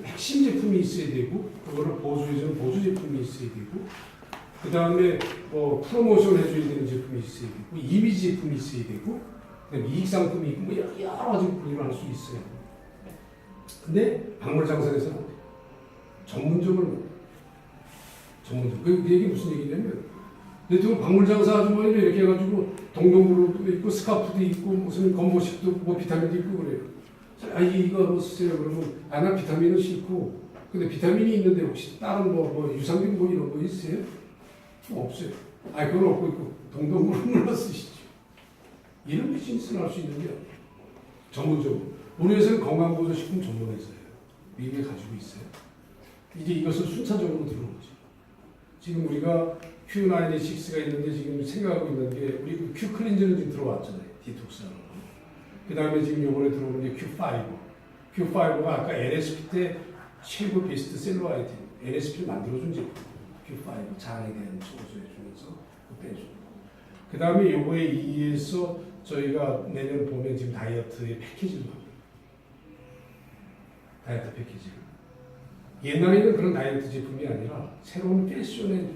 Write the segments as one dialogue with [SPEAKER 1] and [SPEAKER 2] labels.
[SPEAKER 1] 핵심 제품이 있어야 되고 그거를 보조해주는 보조 제품이 있어야 되고 그 다음에 뭐 프로모션 해줘야 되는 제품이 있어야 되고 이미지 제품이 있어야 되고 그다음에 이익 상품이 있고 뭐 여러 가지 분류를 할 수 있어요. 근데 박물 장사에서는 안 돼요. 전문적으로 그 얘기 무슨 얘기냐면 대통령 박물 장사 아주머니를 이렇게 해가지고 동동구로도 있고 스카프도 있고 무슨 건보식도 뭐 비타민도 있고 그래요. 아 이거 뭐 쓰세요 그러면 나 비타민은 싫고 근데 비타민이 있는데 혹시 다른 뭐 유산균 뭐 이런 거 있어요? 없어요. 그건 없고 있고 동동구로 쓰시죠. 이런 비즈니스를 할 수 있는 게 전문적으로 우리 회사는 건강보조식품 전문회사예요. 미국에 가지고 있어요. 이제 이것을 순차적으로 들어오죠. 지금 우리가 Q96가 있는데 지금 생각하고 있는 게 우리 Q 클린저는 지금 들어왔잖아요. 디톡스라는 거. 그 다음에 지금 요번에 들어오는 게 Q5. Q5가 아까 LSP 때 최고 베스트셀러 아이템 LSP를 만들어준 제품. Q5 장에 대한 소소해 주면서 빼줘. 그 다음에 요거에 의해서 저희가 내년 봄에 지금 다이어트의 패키지를 만들어요. 다이어트 패키지. 옛날에는 그런 다이어트 제품이 아니라 새로운 패션의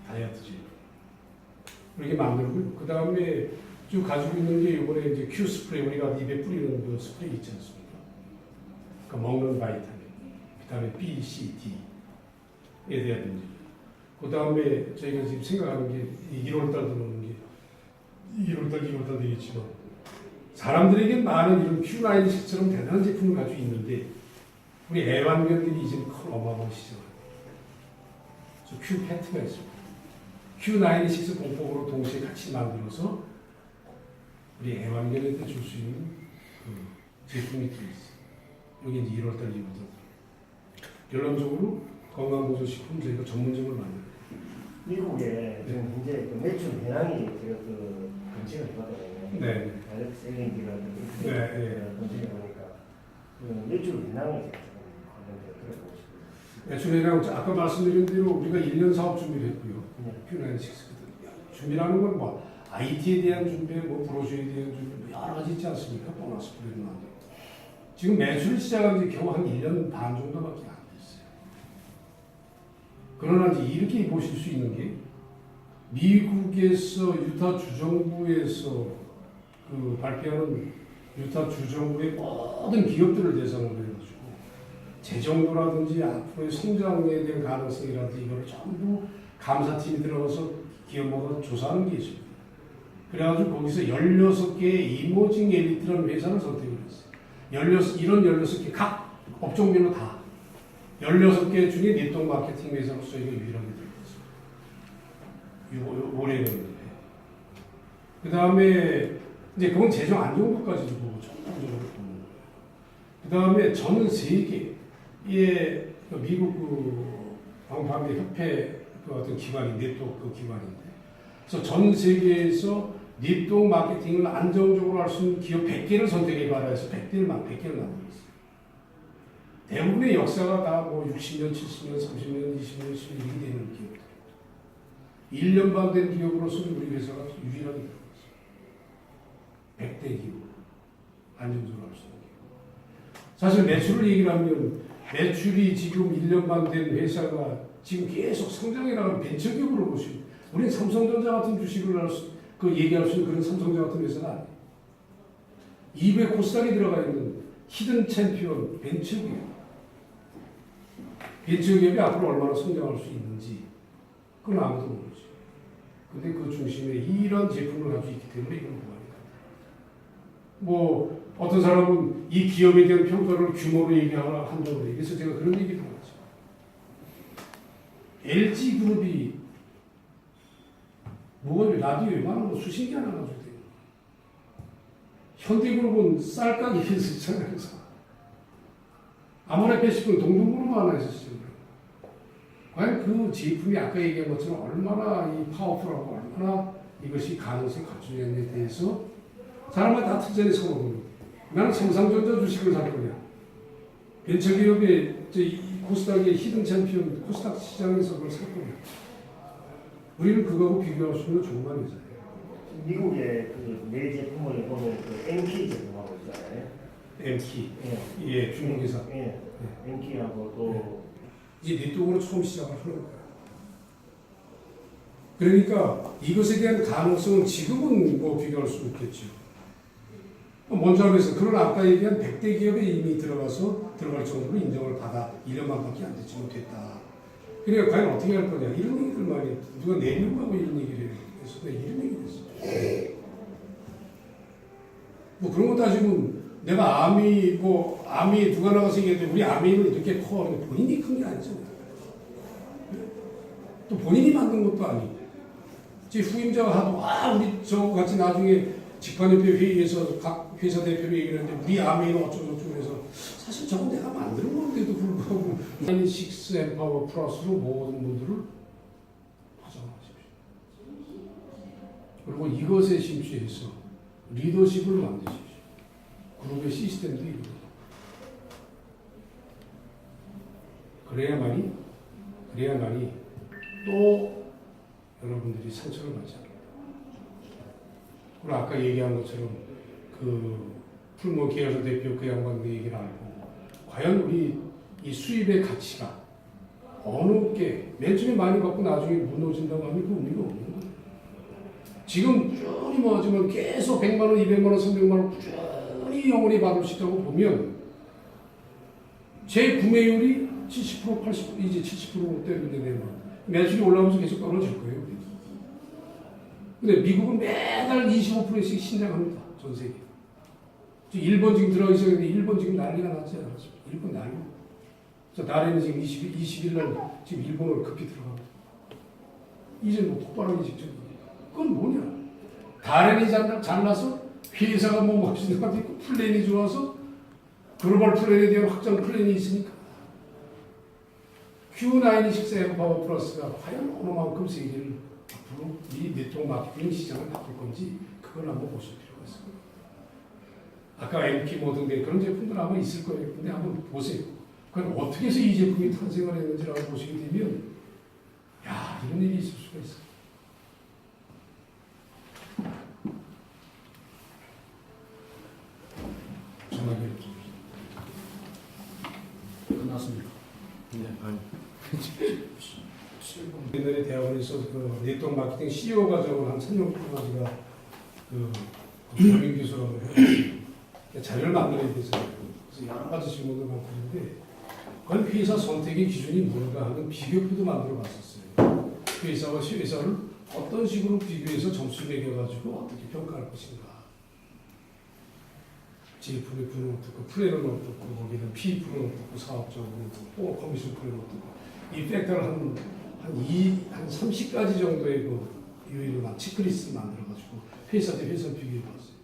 [SPEAKER 1] 다이어트 제품. 이렇게 만들고, 그 다음에 쭉 가지고 있는 게 이번에 이제 큐 스프레이, 우리가 입에 뿌리는 그 스프레이 있지 않습니까? 그 먹는 비타민 B, C, D에 대한 문제. 그 다음에 저희가 지금 생각하는 게 1월달 들어오는 게 2월달 되겠지만 사람들에게 많은 이런 Q96처럼 대단한 제품을 가지고 있는데 우리 애완견들이 이제 큰 어마어마한 시장을 저 Q 패트가 있습니다. Q96 공법으로 동시에 같이 만들어서 우리 애완견한테 줄 수 있는 그 제품이 들어있어요. 여기 이제 1월달, 2월달. 결론적으로 건강보조식품 저희가 전문적으로 만들어요.
[SPEAKER 2] 미국에 지금 현재 그 매출 현황이 제가 그 검색을 해봤거든요.
[SPEAKER 1] 네.
[SPEAKER 2] 다이렉트 셀링기가
[SPEAKER 1] 네.
[SPEAKER 2] 검색해 보니까 그 매출 현황이 관련돼서 들어보고 싶어요.
[SPEAKER 1] 매출 현황 아까 말씀드린 대로 우리가 1년 사업 준비를 했고요. Q96거든. 준비라는 건 뭐 IT에 대한 준비, 뭐 브로셔에 대한 준비, 뭐 여러 가지 있지 않습니까? 보너스 프로그램 만들고. 지금 매출을 시작한 지 겨우 한 1년 반 정도밖에 안 됐어요. 그러나 이제 이렇게 보실 수 있는 게 미국에서 유타 주정부에서 그 발표하는 유타 주정부의 모든 기업들을 대상으로 해가지고 재정도라든지 앞으로의 성장에 대한 가능성이라든지 이걸 전부 감사팀이 들어가서 기업마다 조사하는 게 있습니다. 그래가지고 거기서 16개의 이머징 엘리트라는 회사를 선택을 했어요. 이런 16개 각 업종별로 다 16개 중에 네트워크 마케팅 회사로서 저희가 유일하게 들어갔어요. 올해는. 그 다음에 이제 그건 재정 안정도까지 보고 전반적으로 보는 거예요. 그 다음에 전 세계의 미국 그 방파제 협회 그 어떤 기관이 네트워크 기관인데, 그래서 전 세계에서 네트워크 마케팅을 안정적으로 할 수 있는 기업 100개를 선택해봐라 해서 100개를 만들었어요. 대부분의 역사가 다 뭐 60년, 70년, 30년, 20년, 10년 이렇게 되는 기업들. 1년 반 된 기업으로서는 우리 회사가 유일하게 들어갔어요. 100대 기업. 안정적으로 할 수 있는 기업. 사실 매출을 얘기를 하면 매출이 지금 1년 반 된 회사가 지금 계속 성장해 나가는 벤처기업으로 보시면 우리는 삼성전자 같은 주식을 얘기할 수 있는 그런 삼성전자 같은 회사가 아니에요. 200 코스닥에 들어가 있는 히든 챔피언 벤처기업. 벤처기업이 앞으로 얼마나 성장할 수 있는지 그건 아무도 모르지. 근데 그 중심에 이런 제품을 가지고 있기 때문에 이건 뭐합니까? 뭐 어떤 사람은 이 기업에 대한 평가를 규모로 얘기하거나 한정으로 얘기해서 제가 그런 얘기를 하죠. LG그룹이 뭐가 라디오 웬만한 거 수십 개 하나 가지고 돼요. 현대그룹은 쌀가게 했었잖아요. 아모레80은 동동그룹만 하나 했었죠. 과연 그 제품이 아까 얘기한 것처럼 얼마나 이 파워풀하고 얼마나 이것이 가능성이 갖추느냐에 대해서 사람마다 다 특전에 서거든요. 나는 삼성전자 주식을 살 거냐. 벤처기업의 코스닥의 히든 챔피언 코스닥 시장에서 그걸 살 거냐. 우리는 그거하고 비교할 수 있는 조그만 회사예요.
[SPEAKER 2] 미국의 그 내 제품을 보면 그 NK 제품하고 있잖아요.
[SPEAKER 1] MT,
[SPEAKER 2] 예.
[SPEAKER 1] 예, 중국에서
[SPEAKER 2] 예. MT하고 또
[SPEAKER 1] 이제 네트워크로 처음 시작을 하는 거예요. 그러니까 이것에 대한 가능성은 지금은 뭐 비교할 수 없겠죠. 먼저 하면서 그런 아까 얘기한 100대 기업에 이미 들어갈 정도로 인정을 받아 1년만밖에 안 되지 못했다. 그러니까 과연 어떻게 할 거냐 이런 얘기들 많이 했 누가 내려고 하고 이런 얘기를 해서 내가 이런 얘기를 했어. 뭐 그런 거 따지면 내가 아미 누가 나가서 얘기했는데 우리 아미는 이렇게 커. 본인이 큰 게 아니잖아요. 또 본인이 만든 것도 아니고 제 후임자가 하도 우리 저 같이 나중에 직관협회 회의에서 각 회사 대표로 얘기를 했는데 우리 아미는 어쩌고저쩌고 해서 사실 저건 내가 만드는 건데도 불구하고 9-6 엠파워 플러스로 모든 분들을 파장하십시오. 그리고 이것에 심취해서 리더십을 만드십시오. 그룹의 시스템도 이루어져. 그래야만이 또 여러분들이 상처를 받지 않는다. 그리고 아까 얘기한 것처럼 그 풀모 계열사 대표 그 양반의 얘기를 알고 과연 우리 이 수입의 가치가 어느 게 맨 처음에 많이 갖고 나중에 무너진다고 하면 그 의미가 없는 거예요. 지금 꾸준히 모아지면 계속 100만 원, 200만 원, 300만 원 꾸준히 영원히 받을 수 있다고 보면 제 구매율이 70%, 80%, 이제 70%대인데 내면 매출이 올라오면서 계속 떨어질 거예요. 근데 미국은 매달 25%씩 신장합니다. 전 세계. 일본 지금 들어가기 시작했는데 일본 지금 난리가 나지 않았습니까? 일본 난리. 나라는 지금 20일 날 지금 일본을 급히 들어갑니다. 이제 뭐 폭발하기 직전이에요. 그건 뭐냐? 다른이 잘나서 회사가 뭐 멋있는 것도 있고 플랜이 좋아서 글로벌 플랜에 대한 확장 플랜이 있으니까 Q9-6 엠파워 플러스가 과연 어느 만큼 세계를 앞으로 이 네트워크 마케팅 시장을 바꿀 건지 그걸 한번 보실 필요가 있습니다. 아까 MP 모든 그런 제품들 아마 있을 거예요. 근데 한번 보세요. 그럼 어떻게 해서 이 제품이 탄생을 했는지라고 보시게 되면 야 이런 일이 있을 수가 있어요. 전화기를 끝났습니다.
[SPEAKER 3] 네, 아니.
[SPEAKER 1] 옛날에 대학원에서 그 네트워크 마케팅 CEO 과정을 한 3년 동안 제가 그 조민 교수라고 해요. 자료를 만들어야 되잖아요. 그래서 여러 가지 질문을 많고 있는데 그건 회사 선택의 기준이 뭔가 하는 비교표도 만들어 봤었어요. 회사와 회사를 어떤 식으로 비교해서 점수 매겨가지고 어떻게 평가할 것인가. 제품의 부는 어떻고 플랜은 어떻고 거기는 P-F는 어떻고 사업적으로 어떻고 커미션 플랜은 어떻고 이 팩터를 한 30가지 정도의 그 유의를 체크리스트를 만들어가지고 회사 대 회사 비교해봤어요.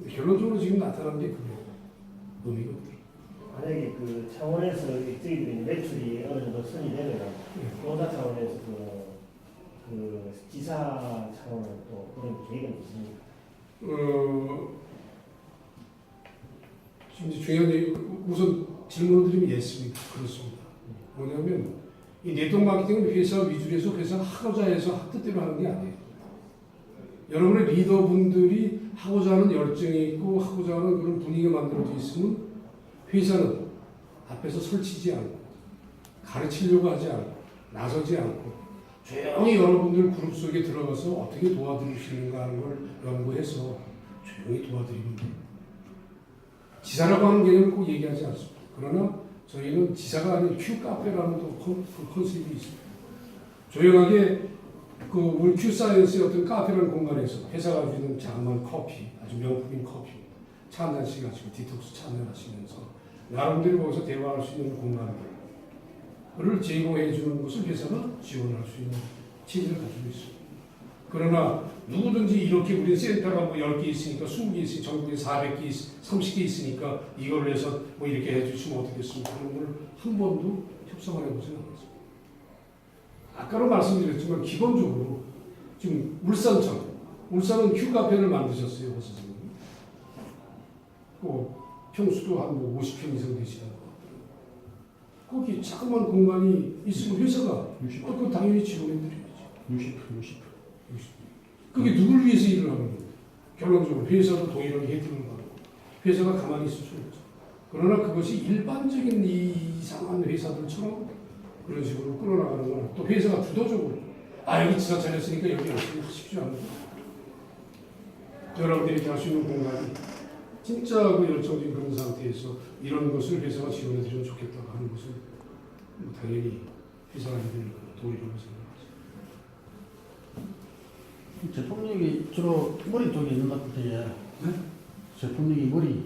[SPEAKER 1] 결론적으로 지금 나타난 게 그거예요. 의미가 없더라고요.
[SPEAKER 2] 만약에 그 차원에서 저희들이 매출이 어느 정도 선이 되면 노사 차원에서 그 지사 차원은 또 그런 계획은 있습니까?
[SPEAKER 1] 지금 이제 중요한 얘기, 우선 질문을 드리면 예습니다. 그렇습니다. 뭐냐면 이 네트워크 마케팅은 회사 위주에서 회사가 하고자 해서 뜻대로 하는 게 아니에요. 여러분의 리더분들이 하고자 하는 열정이 있고 하고자 하는 그런 분위기가 만들어져 있으면 회사는 앞에서 설치지 않고 가르치려고 하지 않고 나서지 않고 조용히 여러분들 그룹 속에 들어가서 어떻게 도와드릴 수 있는가 하는 걸 연구해서 조용히 도와드리면 돼요. 지사라고 하는 개념을 꼭 얘기하지 않습니다. 그러나 저희는 지사가 아닌 Q카페라는 또 컨셉이 있습니다. 조용하게 그 우리 Q사이언스의 어떤 카페라는 공간에서 회사가 주는 자그마한 커피, 아주 명품인 커피입니다. 차 한 잔씩 가지고 디톡스 차 한잔 하시면서 나름대로 거기서 대화할 수 있는 공간을 제공해 주는 것을 회사가 지원할 수 있는 체제를 가지고 있습니다. 그러나 누구든지 이렇게 우리 센터가 뭐 10개 있으니까 20개 있으니까 전국에 400개, 30개 있으니까 이걸 해서 뭐 이렇게 해주시면 어떻겠습니까? 그런 걸 한 번도 협상을 해보지는 않았습니다. 아까도 말씀드렸지만 기본적으로 지금 울산은 Q카페를 만드셨어요. 선생님. 평수도 한 뭐 50평 이상 되시는 것 같아요. 거기 자그마한 공간이 있으면 회사가 그거 당연히 지원해드려야지.
[SPEAKER 3] 60%.
[SPEAKER 1] 그게 누굴 위해서 일을 하는 거예요? 결론적으로 회사도 동일하게 혜택을 받고 회사가 가만히 있을 수는 없죠. 그러나 그것이 일반적인 이 이상한 회사들처럼 그런 식으로 끌어나가는 건 또 회사가 주도적으로 여기 지사 차렸으니까 여기 열심히 하십시오 하는 거예요. 여러분들이 할 수 있는 공간이 진짜 그 열정적인 그런 상태에서 이런 것을 회사가 지원해주면 좋겠다고 하는 것은 뭐 당연히 회사가 해드릴 도리라고 생각하죠.
[SPEAKER 3] 제품력이 주로 머리 쪽에 있는 것 같아요.
[SPEAKER 1] 네?
[SPEAKER 3] 제품력이 머리.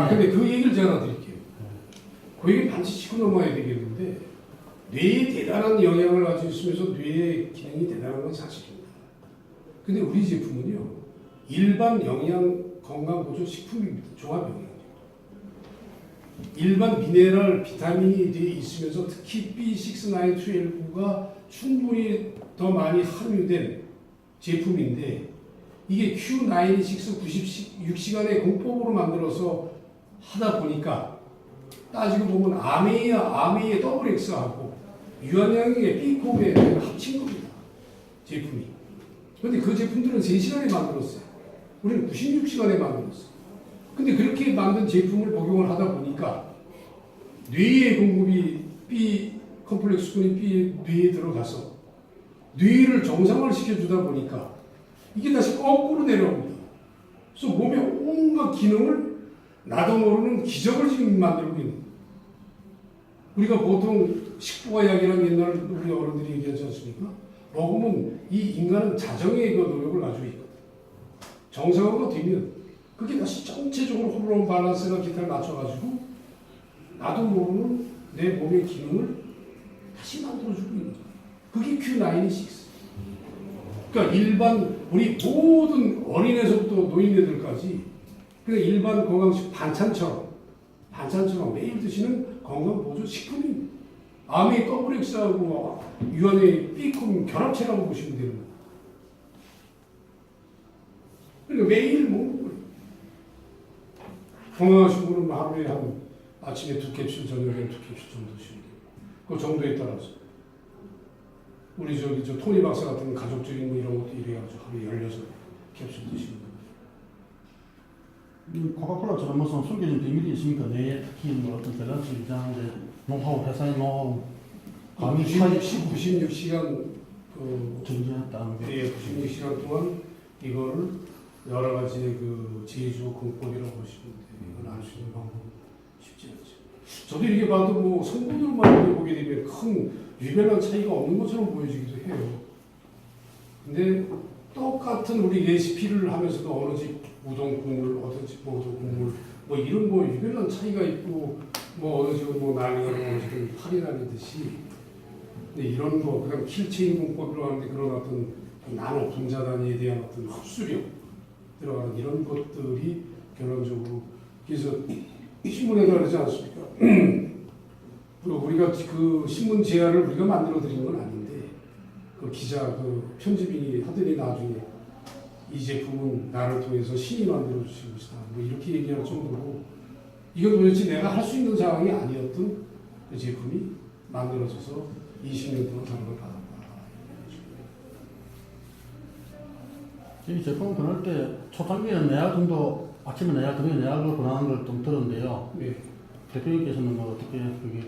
[SPEAKER 1] 근데 그 얘기를 제가 드릴게요. 그 얘기 반드시 짚고 넘어야 되겠는데 뇌에 대단한 영향을 가지고 있으면서 뇌의 기능이 대단한 건 사실입니다. 근데 우리 제품은요 일반 영양 건강보조 식품입니다. 종합영양제. 일반 미네랄, 비타민이 돼 있으면서 특히 B6, 9, 12가 충분히 더 많이 함유된 제품인데 이게 Q96 96시간의 공법으로 만들어서 하다 보니까 따지고 보면 아메이의 더블 X하고 유한양의 B콤에 합친 겁니다. 제품이. 그런데 그 제품들은 3시간에 만들었어요. 우리는 96시간에 만들었어요. 근데 그렇게 만든 제품을 복용을 하다 보니까 뇌의 공급이 B 컴플렉스군이 B 뇌에 들어가서 뇌를 정상화를 시켜주다 보니까 이게 다시 거꾸로 내려옵니다. 그래서 몸의 온갖 기능을 나도 모르는 기적을 지금 만들고 있는 거예요. 우리가 보통 식부가약이라는 옛날 우리 어른들이 얘기하지 않습니까? 먹으면 이 인간은 자정의 그 노력을 가지고 있거든. 정상화가 되면 그게 다시 전체적으로 호르몬 밸런스가 기타를 맞춰가지고 나도 모르는 내 몸의 기능을 다시 만들어주고 있는 거예요. 그게 Q96. 그러니까 일반 우리 모든 어린애서부터 노인네들까지 그러니까 일반 건강식 반찬처럼 매일 드시는 건강보조 식품입니다. 암의 더블엑스하고 유한의 B콤 결합체라고 보시면 되는 거예요. 그러니까 매일 먹는 거예요. 건강하신 분은 하루에 한 아침에 2캡슐, 저녁에 2캡슐 정도 드시면 돼요. 그 정도에 따라서. 우리 저 토니 박사 같은 가족적인 뭐 이런 것도 이래가지고 하루에 16캡슐 드시는 거예요.
[SPEAKER 3] 코카콜라처럼 무슨 숨겨진 비밀이 있습니까? 뇌에 특히 뭐 어떤 밸런스 이상인데 노하우, 회사의 노하우, 감이
[SPEAKER 1] 96시간
[SPEAKER 3] 정지했다는 거.
[SPEAKER 1] 96시간 동안 이거를 여러 가지의 그 제조 공법이라고 보시면 돼요. 이걸 알 수 있는 방법은 쉽지 않죠. 저도 이렇게 봐도 뭐 성분들만 보게 되면 큰 유별난 차이가 없는 것처럼 보여지기도 해요. 근데 똑같은 우리 레시피를 하면서도 어느 집 우동 국물, 어느 집 뭐 국물, 뭐 이런 뭐 유별난 차이가 있고 뭐 어느 집은 뭐 난이하고 어느 집은 팔이 나뉘듯이 근데 이런 거 그다음 킬체인 공법이라고 하는데 그런 어떤 나노 분자 단위에 대한 어떤 흡수력 들어가는 이런 것들이 결론적으로 그래서 신문에도 그러지 않습니까? 우리가 그 신문 제안을 우리가 만들어 드린 건 아닌데 그 기자 그 편집인이 하더니 나중에 이 제품은 나를 통해서 신이 만들어 주신 것이다. 뭐 이렇게 얘기할 정도로 이건 도대체 내가 할 수 있는 상황이 아니었던 그 제품이 만들어져서 20년 동안 사랑을 받았다.
[SPEAKER 3] 이 제품 권할 때 초창기에는 내약 정도 아침에 내약, 저녁에 내약을 권하는 걸 좀 들었는데요.
[SPEAKER 1] 네.
[SPEAKER 3] 대표님께서는 뭐 어떻게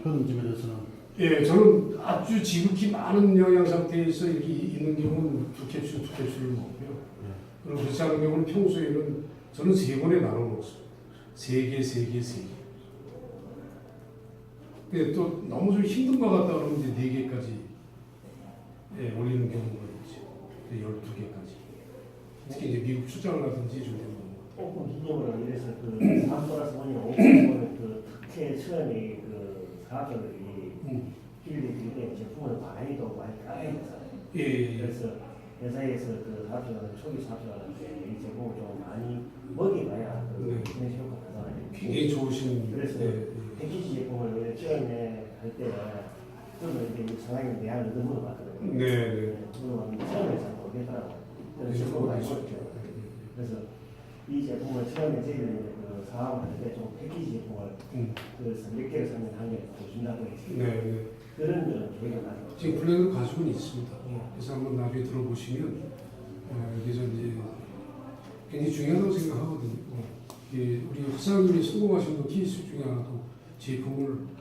[SPEAKER 3] 그런 점에 대해서는?
[SPEAKER 1] 예, 저는 아주 지극히 많은 영양 상태에서 이렇게 있는 경우는 2캡슐을 먹고요. 그리고 그렇지 않은 경우는 평소에는 저는 3번에 나눠 먹습니다. 3개. 근데 또 너무 좀 힘든 것 같다 그러면 이제 4개까지 올리는 경우가 있죠. 12개까지. 특히 이제 미국 출장을 가든지 좀 되는 거.
[SPEAKER 2] 오픈 기념으로 이래서 그 3+1이 오픈을 그 특혜 처음에 그 사업자들이 필리핀 제품을 많이 또 많이 까였잖아요.
[SPEAKER 1] 예.
[SPEAKER 2] 그래서 회사에서 그 사업자는 초기 사업자한테 이 제품을 좀 많이 먹여봐야 그 기능 효과가 나잖아요.
[SPEAKER 1] 굉장히 좋으신.
[SPEAKER 2] 그래서 패키지 제품을 처음에 할 때는 그러면 이제 상당히 내한을 너무 물어봤거든요.
[SPEAKER 1] 네.
[SPEAKER 2] 물어봤는데 처음에 잘 모르겠더라고요. 그래서 제품을 많이 먹죠. 그래서 이 제품을 처음에 저희들이 그 사업을 할 때 좀 패키지 제품을 그래서 몇 개를 사면 한 개 더 준다고 했어요.
[SPEAKER 1] 네.
[SPEAKER 2] 그런 거는 저희가 많이
[SPEAKER 1] 지금 플랜을 가지고는 있습니다. 그래서 한번 나중에 들어보시면 여기서 이제 굉장히 중요하다고 생각하거든요. 이렇게 우리 사장님이 성공하신 그 케이스 중에 하나도 제품을